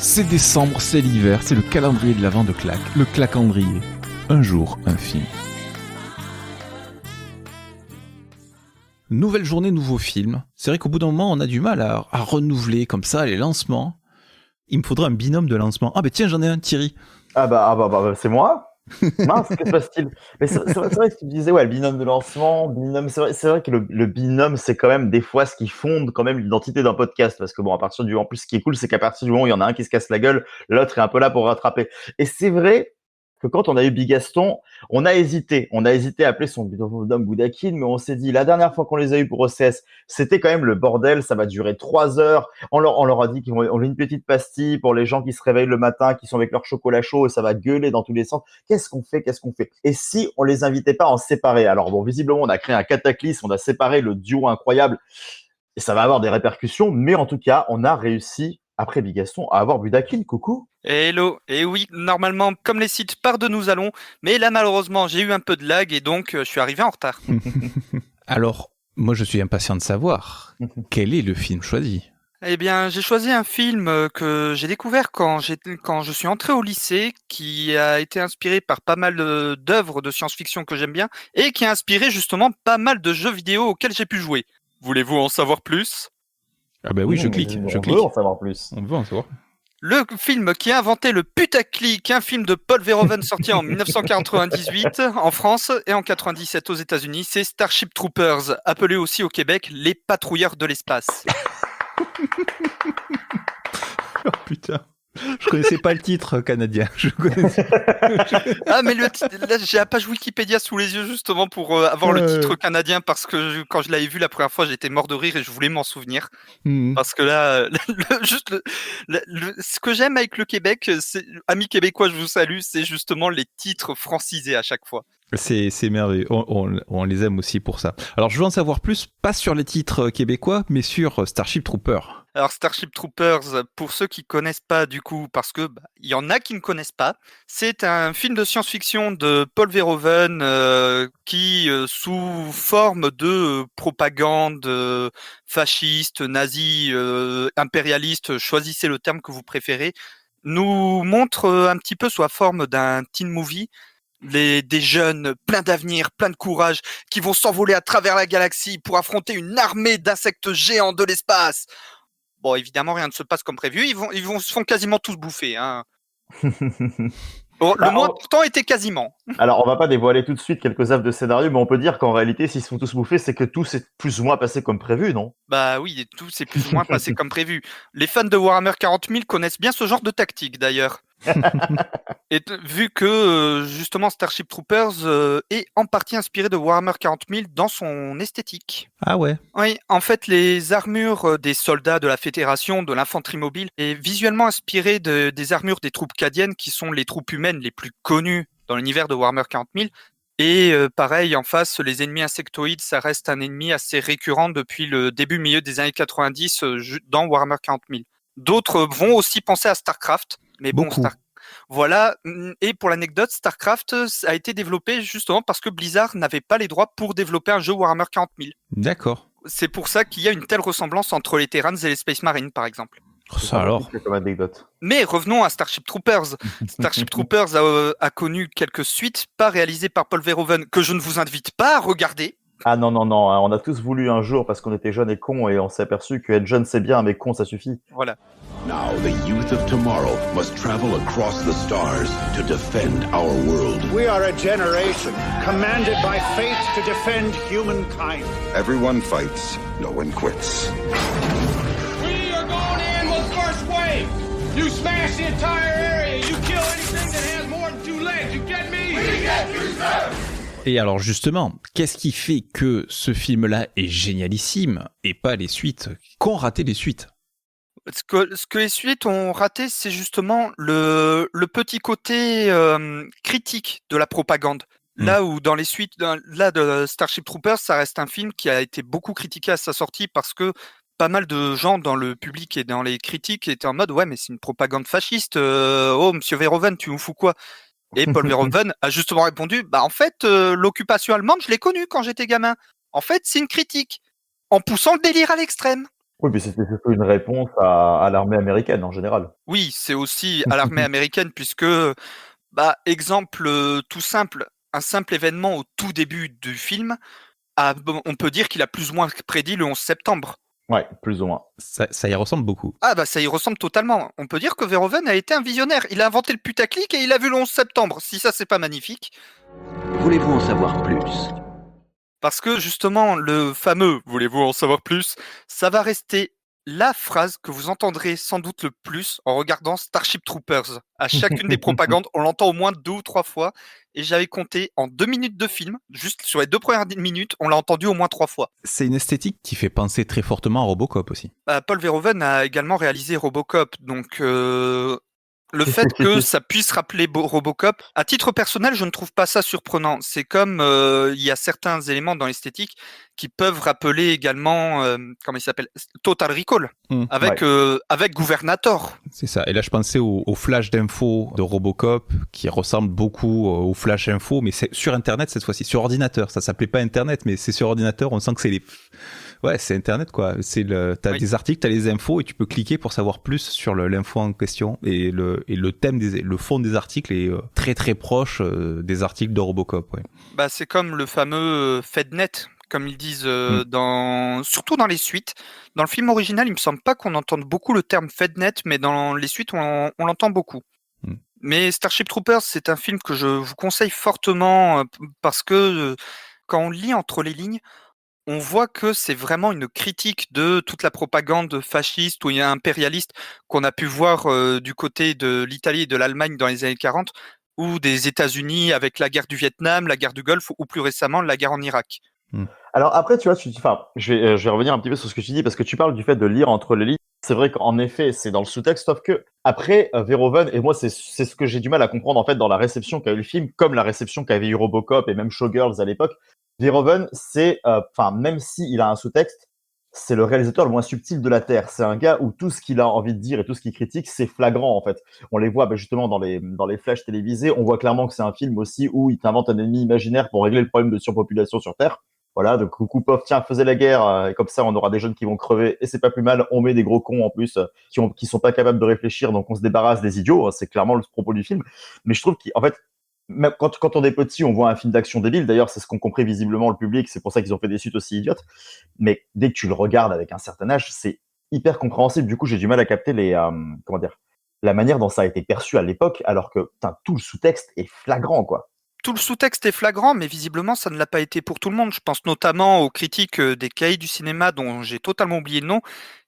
C'est décembre, c'est l'hiver, c'est le calendrier de l'Avent de Clac, le clacandrier. Un jour, un film. Nouvelle journée, nouveau film. C'est vrai qu'au bout d'un moment, on a du mal à renouveler comme ça les lancements. Il me faudrait un binôme de lancement. Ah ben tiens, j'en ai un, Thierry. C'est moi. Mince, que se passe-t-il? Mais c'est vrai que tu disais, ouais, le binôme de lancement, c'est vrai que le binôme, c'est quand même des fois ce qui fonde quand même l'identité d'un podcast. Parce que bon, en plus, ce qui est cool, c'est qu'à partir du moment où il y en a un qui se casse la gueule, l'autre est un peu là pour rattraper. Et c'est vrai que quand on a eu Bigaston, on a hésité. On a hésité à appeler son binôme Boudakin, mais on s'est dit, la dernière fois qu'on les a eu pour OCS, c'était quand même le bordel, ça va durer 3 heures. On leur a dit qu'on a une petite pastille pour les gens qui se réveillent le matin, qui sont avec leur chocolat chaud, et ça va gueuler dans tous les sens. Qu'est-ce qu'on fait? Et si on les invitait pas en séparé? Alors bon, visiblement, on a créé un cataclysme, on a séparé le duo incroyable, et ça va avoir des répercussions, mais en tout cas, on a réussi, après Bigaston, à avoir Boudakin. Coucou. Hello, et oui, normalement, comme les sites par de nous allons, mais là, malheureusement, j'ai eu un peu de lag et donc je suis arrivé en retard. Alors, moi je suis impatient de savoir, quel est le film choisi? Eh bien, j'ai choisi un film que j'ai découvert quand je suis entré au lycée, qui a été inspiré par pas mal d'œuvres de science-fiction que j'aime bien, et qui a inspiré justement pas mal de jeux vidéo auxquels j'ai pu jouer. Voulez-vous en savoir plus? Ah ben oui, je clique. On veut en savoir plus. On veut en savoir. Le film qui a inventé le putaclic, un film de Paul Verhoeven sorti en 1998 en France et en 97 aux États-Unis, c'est Starship Troopers, appelé aussi au Québec les patrouilleurs de l'espace. Oh putain, je connaissais pas le titre canadien. Ah mais là j'ai la page Wikipédia sous les yeux justement pour avoir le titre canadien parce que quand je l'avais vu la première fois j'étais mort de rire et je voulais m'en souvenir. Parce que là, ce que j'aime avec le Québec, c'est, amis québécois, je vous salue, c'est justement les titres francisés à chaque fois. C'est merveilleux, on les aime aussi pour ça. Alors je veux en savoir plus, pas sur les titres québécois, mais sur Starship Trooper. Alors Starship Troopers, pour ceux qui connaissent pas du coup, parce que il y en a qui ne connaissent pas, c'est un film de science-fiction de Paul Verhoeven qui, sous forme de propagande fasciste, nazie, impérialiste, choisissez le terme que vous préférez, nous montre un petit peu sous la forme d'un teen movie des jeunes pleins d'avenir, pleins de courage, qui vont s'envoler à travers la galaxie pour affronter une armée d'insectes géants de l'espace. Bon, évidemment, rien ne se passe comme prévu. Ils se font quasiment tous bouffer. Hein. Bon, le mot pourtant était quasiment. Alors, on va pas dévoiler tout de suite quelques affres de scénario, mais on peut dire qu'en réalité, s'ils se font tous bouffer, c'est que tout s'est plus ou moins passé comme prévu, non? Bah oui, tout s'est plus ou moins passé comme prévu. Les fans de Warhammer 40 000 connaissent bien ce genre de tactique, d'ailleurs. Et vu que justement Starship Troopers est en partie inspiré de Warhammer 40 000 dans son esthétique. Ah ouais. Oui, en fait, les armures des soldats de la Fédération, de l'infanterie mobile, est visuellement inspirée des armures des troupes cadiennes, qui sont les troupes humaines les plus connues dans l'univers de Warhammer 40 000. Et pareil, en face, les ennemis insectoïdes, ça reste un ennemi assez récurrent depuis le milieu des années 90 dans Warhammer 40 000. D'autres vont aussi penser à StarCraft, mais bon, voilà. Et pour l'anecdote, StarCraft a été développé justement parce que Blizzard n'avait pas les droits pour développer un jeu Warhammer 40 000. D'accord. C'est pour ça qu'il y a une telle ressemblance entre les Terrans et les Space Marines, par exemple. Ça alors. Comme anecdote. Mais revenons à Starship Troopers. Starship Troopers a connu quelques suites, pas réalisées par Paul Verhoeven, que je ne vous invite pas à regarder. Ah non, hein, on a tous voulu un jour parce qu'on était jeunes et cons et on s'est aperçu que être jeune c'est bien, mais con ça suffit. Voilà. Now the youth of tomorrow must travel across the stars to defend our world. We are a generation commanded by fate to defend humankind. Everyone fights, no one quits. We are going in with first wave. You smash the entire area. You kill anything that has more than 2 legs. You get me? We get you, sir. Et alors justement, qu'est-ce qui fait que ce film-là est génialissime et pas les suites, qu'ont raté les suites? Ce que les suites ont raté, c'est justement le petit côté critique de la propagande. Là où dans les suites de Starship Troopers, ça reste un film qui a été beaucoup critiqué à sa sortie parce que pas mal de gens dans le public et dans les critiques étaient en mode « Ouais, mais c'est une propagande fasciste. Oh, monsieur Verhoeven, tu nous fous quoi ?» Et Paul Verhoeven a justement répondu « Bah en fait, l'occupation allemande, je l'ai connue quand j'étais gamin. En fait, c'est une critique, en poussant le délire à l'extrême. » Oui, mais c'était surtout une réponse à l'armée américaine en général. Oui, c'est aussi à l'armée américaine puisque, exemple tout simple, un simple événement au tout début du film, on peut dire qu'il a plus ou moins prédit le 11 septembre. Ouais, plus ou moins. Ça y ressemble beaucoup. Ah ça y ressemble totalement. On peut dire que Verhoeven a été un visionnaire. Il a inventé le putaclic et il a vu le 11 septembre. Si ça, c'est pas magnifique. Voulez-vous en savoir plus? Parce que justement, le fameux « Voulez-vous en savoir plus ?» ça va rester la phrase que vous entendrez sans doute le plus en regardant Starship Troopers. À chacune des propagandes, on l'entend au moins 2 ou 3 fois. Et j'avais compté en 2 minutes de film, juste sur les 2 premières minutes, on l'a entendu au moins 3 fois. C'est une esthétique qui fait penser très fortement à Robocop aussi. Paul Verhoeven a également réalisé Robocop, donc le fait que ça puisse rappeler Robocop, à titre personnel, je ne trouve pas ça surprenant. C'est comme il y a certains éléments dans l'esthétique qui peuvent rappeler également, comment il s'appelle, Total Recall, avec Gouvernator. C'est ça. Et là, je pensais au flash d'info de Robocop qui ressemble beaucoup au flash info, mais c'est sur Internet cette fois-ci, sur ordinateur. Ça s'appelait pas Internet, mais c'est sur ordinateur. On sent que c'est les... Ouais, c'est Internet, quoi. T'as des articles, t'as les infos et tu peux cliquer pour savoir plus sur l'info en question. Et le thème, le fond des articles est très très proche des articles de Robocop, ouais. C'est comme le fameux FedNet, comme ils disent surtout dans les suites. Dans le film original, il me semble pas qu'on entende beaucoup le terme FedNet, mais dans les suites, on l'entend beaucoup. Mais Starship Troopers, c'est un film que je vous conseille fortement parce que quand on lit entre les lignes, on voit que c'est vraiment une critique de toute la propagande fasciste ou impérialiste qu'on a pu voir du côté de l'Italie et de l'Allemagne dans les années 40 ou des États-Unis avec la guerre du Vietnam, la guerre du Golfe ou plus récemment la guerre en Irak. Alors après, tu vois, je vais revenir un petit peu sur ce que tu dis parce que tu parles du fait de lire entre les lignes. C'est vrai qu'en effet, c'est dans le sous-texte, sauf que après Verhoeven, et moi c'est ce que j'ai du mal à comprendre en fait dans la réception qu'a eu le film, comme la réception qu'avait eu Robocop et même Showgirls à l'époque. Verhoeven, c'est, même s'il a un sous-texte, c'est le réalisateur le moins subtil de la Terre. C'est un gars où tout ce qu'il a envie de dire et tout ce qu'il critique, c'est flagrant en fait. On les voit justement dans les flashs télévisés. On voit clairement que c'est un film aussi où il t'invente un ennemi imaginaire pour régler le problème de surpopulation sur Terre. Voilà, donc Koukupov, tiens, faisait la guerre, et comme ça on aura des jeunes qui vont crever, et c'est pas plus mal, on met des gros cons en plus, qui sont pas capables de réfléchir, donc on se débarrasse des idiots, c'est clairement le propos du film. Mais je trouve qu'en fait, même quand on est petit, on voit un film d'action débile, d'ailleurs c'est ce qu'ont compris visiblement le public, c'est pour ça qu'ils ont fait des suites aussi idiotes, mais dès que tu le regardes avec un certain âge, c'est hyper compréhensible, du coup j'ai du mal à capter la manière dont ça a été perçu à l'époque, alors que tout le sous-texte est flagrant, quoi. Tout le sous-texte est flagrant, mais visiblement, ça ne l'a pas été pour tout le monde. Je pense notamment aux critiques des cahiers du cinéma, dont j'ai totalement oublié le nom,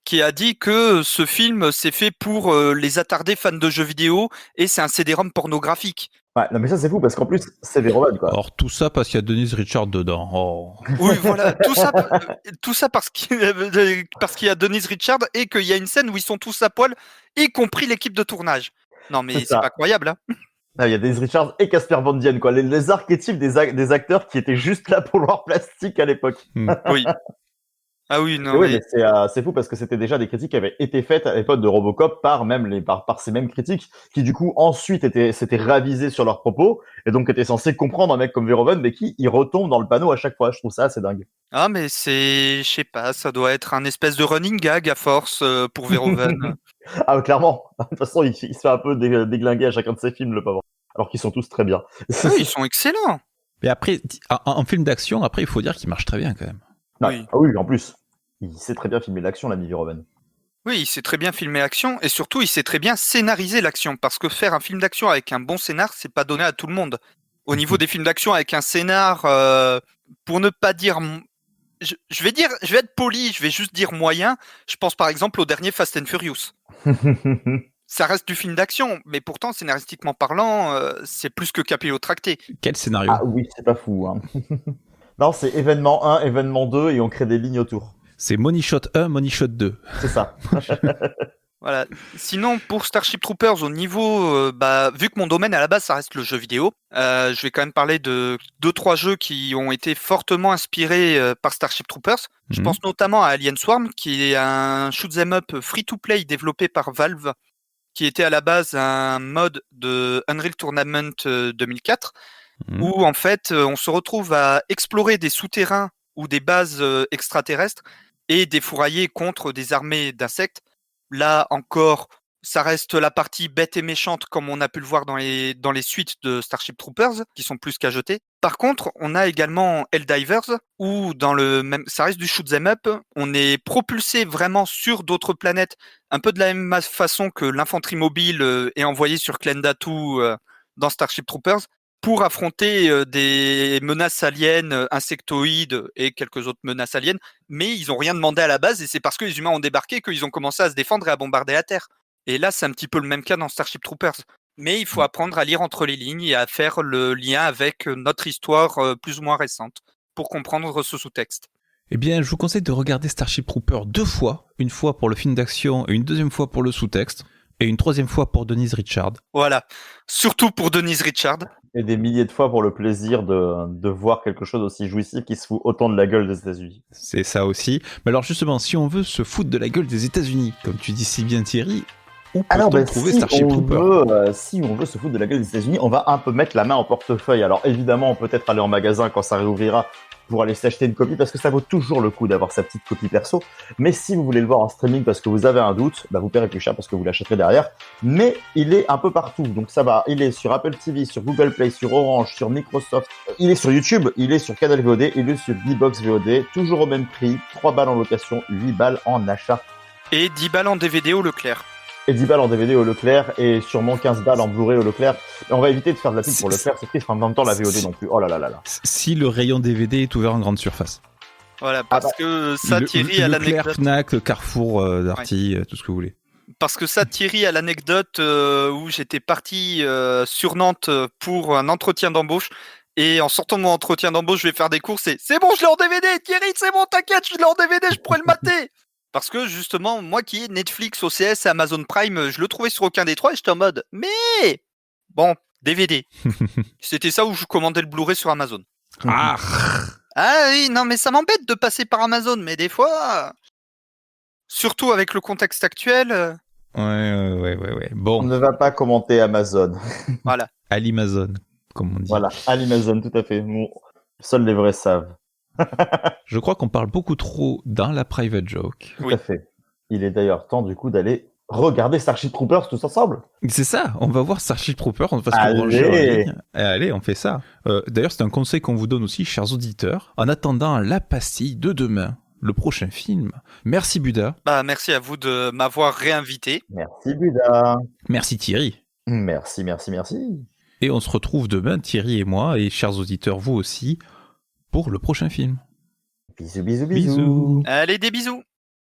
qui a dit que ce film s'est fait pour les attardés fans de jeux vidéo et c'est un CD-ROM pornographique. Ouais, non mais ça c'est fou parce qu'en plus c'est Verhoeven, quoi. Alors tout ça parce qu'il y a Denise Richard dedans. Oh. Oui, voilà, tout ça parce qu'il y a Denise Richard et qu'il y a une scène où ils sont tous à poil, y compris l'équipe de tournage. Non mais c'est pas croyable, hein. Il y a Denise Richards et Casper Van Dien, quoi. Les archétypes des acteurs qui étaient juste là pour leur plastique à l'époque. Oui. Ah oui, non. Oui, mais c'est fou parce que c'était déjà des critiques qui avaient été faites à l'époque de Robocop par ces mêmes critiques qui du coup ensuite s'étaient ravisés sur leurs propos et donc étaient censés comprendre un mec comme Verhoeven mais qui il retombe dans le panneau à chaque fois. Je trouve ça assez dingue. Ah mais je sais pas, ça doit être un espèce de running gag à force pour Verhoeven. Ah clairement. De toute façon, il se fait un peu déglinguer à chacun de ses films, le pauvre. Alors qu'ils sont tous très bien. Oui, ils sont excellents. Mais après, en film d'action, après, il faut dire qu'il marche très bien quand même. Oui. Ah oui, en plus. Il sait très bien filmer l'action, l'ami Verhoeven. Oui, il sait très bien filmer l'action et surtout, il sait très bien scénariser l'action parce que faire un film d'action avec un bon scénar, c'est pas donné à tout le monde. Au niveau des films d'action avec un scénar, pour ne pas dire... je vais être poli, je vais juste dire moyen. Je pense par exemple au dernier Fast and Furious. Ça reste du film d'action, mais pourtant, scénaristiquement parlant, c'est plus que capillotracté. Quel scénario? Ah oui, c'est pas fou. Hein. Non, c'est événement 1, événement 2, et on crée des lignes autour. C'est Money Shot 1, Money Shot 2. C'est ça. Voilà. Sinon, pour Starship Troopers, au niveau, vu que mon domaine à la base, ça reste le jeu vidéo, je vais quand même parler de 2-3 jeux qui ont été fortement inspirés par Starship Troopers. Je pense notamment à Alien Swarm, qui est un shoot'em up free-to-play développé par Valve, qui était à la base un mode de Unreal Tournament 2004, où en fait on se retrouve à explorer des souterrains ou des bases extraterrestres et défourailler contre des armées d'insectes. Là encore, ça reste la partie bête et méchante comme on a pu le voir dans les suites de Starship Troopers, qui sont plus qu'à jeter. Par contre, on a également Helldivers, où ça reste du shoot 'em up, on est propulsé vraiment sur d'autres planètes, un peu de la même façon que l'infanterie mobile est envoyée sur Klendathu dans Starship Troopers, pour affronter des menaces aliens, insectoïdes et quelques autres menaces aliens, mais ils n'ont rien demandé à la base, et c'est parce que les humains ont débarqué qu'ils ont commencé à se défendre et à bombarder la Terre. Et là, c'est un petit peu le même cas dans Starship Troopers. Mais il faut apprendre à lire entre les lignes et à faire le lien avec notre histoire plus ou moins récente pour comprendre ce sous-texte. Eh bien, je vous conseille de regarder Starship Troopers 2 fois. Une fois pour le film d'action et une deuxième fois pour le sous-texte. Et une troisième fois pour Denise Richard. Voilà. Surtout pour Denise Richard. Et des milliers de fois pour le plaisir de voir quelque chose aussi jouissif qui se fout autant de la gueule des États-Unis. C'est ça aussi. Mais alors justement, si on veut se foutre de la gueule des États-Unis, comme tu dis si bien Thierry, où peut-on trouver Starship Troopers ? Si on veut se foutre de la gueule des États-Unis, on va un peu mettre la main au portefeuille. Alors évidemment, on peut peut-être aller en magasin quand ça réouvrira pour aller s'acheter une copie, parce que ça vaut toujours le coup d'avoir sa petite copie perso. Mais si vous voulez le voir en streaming parce que vous avez un doute, bah vous paierez plus cher parce que vous l'achèterez derrière. Mais il est un peu partout, donc ça va. Il est sur Apple TV, sur Google Play, sur Orange, sur Microsoft. Il est sur YouTube, il est sur Canal VOD, il est sur D-Box VOD, toujours au même prix. 3 balles en location, 8 balles en achat. Et 10 balles en DVD au Leclerc. Et 10 balles en DVD au Leclerc, et sûrement 15 balles en Blu-ray au Leclerc. Et on va éviter de faire de la pub pour Leclerc, c'est triste, en même temps la VOD non plus. Oh là là là là. Si le rayon DVD est ouvert en grande surface. Voilà, parce que ça, Thierry, à Leclerc, l'anecdote... Fnac, Carrefour, Darty, tout ce que vous voulez. Parce que ça, Thierry, à l'anecdote où j'étais parti sur Nantes pour un entretien d'embauche, et en sortant de mon entretien d'embauche, je vais faire des courses, et c'est bon, je l'ai en DVD, Thierry, c'est bon, t'inquiète, je l'ai en DVD, je pourrais le mater. Parce que justement, moi qui ai Netflix, OCS et Amazon Prime, je le trouvais sur aucun des trois, et j'étais en mode, mais bon, DVD. C'était ça où je commandais le Blu-ray sur Amazon. Ah Oui, non, mais ça m'embête de passer par Amazon, mais des fois, surtout avec le contexte actuel... Ouais. On Bon, ne va pas commenter Amazon. Voilà. à l'Amazon, comme on dit. Voilà, à l'Amazon, tout à fait. Bon, seuls les vrais savent. Je crois qu'on parle beaucoup trop dans la private joke. Tout à fait. Il est d'ailleurs temps du coup d'aller regarder Starship Troopers tous ensemble. C'est ça, on va voir Starship Troopers, on va se Allez. brancher en ligne. Allez, on fait ça. D'ailleurs, c'est un conseil qu'on vous donne aussi, chers auditeurs. En attendant la pastille de demain, le prochain film. Merci Buda. Bah, merci à vous de m'avoir réinvité. Merci Buda. Merci Thierry. Merci. Et on se retrouve demain, Thierry et moi, et chers auditeurs, vous aussi, pour le prochain film. Bisous. Bisous. Allez, des bisous.